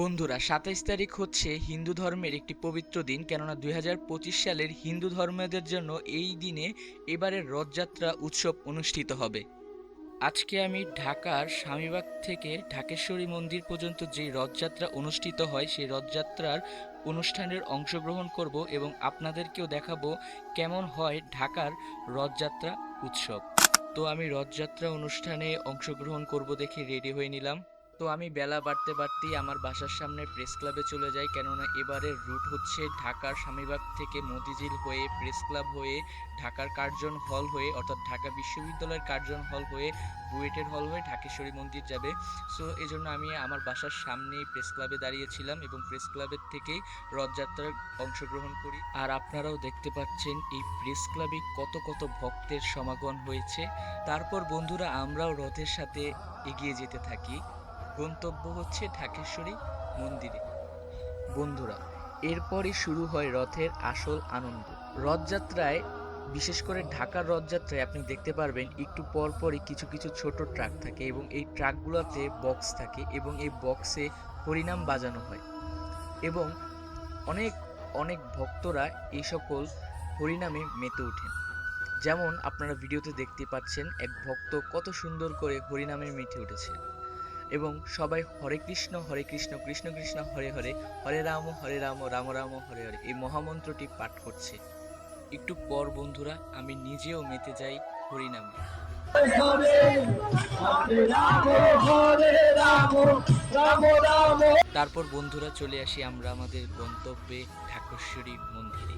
বন্ধুরা, ২৭ তারিখ হচ্ছে হিন্দু ধর্মের একটি পবিত্র দিন। কেননা ২০২৫ সালের হিন্দু ধর্মীয়দের জন্য এই দিনে এবারের রথযাত্রা উৎসব অনুষ্ঠিত হবে। আজকে আমি ঢাকার স্বামীবাগ থেকে ঢাকেশ্বরী মন্দির পর্যন্ত যে রথযাত্রা অনুষ্ঠিত হয় সেই রথযাত্রার অনুষ্ঠানের অংশগ্রহণ করব এবং আপনাদেরকেও দেখাবো কেমন হয় ঢাকার রথযাত্রা উৎসব। তো আমি রথযাত্রা অনুষ্ঠানে অংশগ্রহণ করব দেখে রেডি হয়ে নিলাম। তো আমি বেলা বাড়তে বাড়তেই আমার বাসার সামনে প্রেস ক্লাবে চলে যাই, কেননা এবারের রুট হচ্ছে ঢাকার স্বামীবাগ থেকে মতিঝিল হয়ে প্রেস ক্লাব হয়ে ঢাকার কার্জন হল হয়ে অর্থাৎ ঢাকা বিশ্ববিদ্যালয়ের কার্জন হল হয়ে বুয়েটের হল হয়ে ঢাকেশ্বরী মন্দির যাবে। সো এই জন্য আমি আমার বাসার সামনেই প্রেস ক্লাবে দাঁড়িয়েছিলাম এবং প্রেস ক্লাবের থেকেই রথযাত্রার অংশগ্রহণ করি। আর আপনারাও দেখতে পাচ্ছেন এই প্রেস ক্লাবে কত কত ভক্তের সমাগম হয়েছে। তারপর বন্ধুরা আমরাও রথের সাথে এগিয়ে যেতে থাকি। গন্তব্য হচ্ছে ঢাকেশ্বরী মন্দিরে। বন্ধুরা, এরপরই শুরু হয় রথের আসল আনন্দ। রথযাত্রায়, বিশেষ করে ঢাকার রথযাত্রায় আপনি দেখতে পারবেন একটু পর পরই কিছু কিছু ছোট ট্রাক থাকে এবং এই ট্রাকগুলোতে বক্স থাকে এবং এই বক্সে হরিনাম বাজানো হয় এবং অনেক অনেক ভক্তরা এই সকল হরিনামে মেতে ওঠেন। যেমন আপনারা ভিডিওতে দেখতে পাচ্ছেন এক ভক্ত কত সুন্দর করে হরিনামে মেতে উঠেছে এবং সবাই হরে কৃষ্ণ কৃষ্ণ কৃষ্ণ হরে হরে, হরে রাম রাম রাম হরে হরে এই মহামন্ত্রটি পাঠ করছে। একটু পর বন্ধুরা আমি নিজেও মেতে যাই হরিনামে। তারপর বন্ধুরা চলে আসি আমরা আমাদের গন্তব্যে ঢাকেশ্বরী মন্দিরে।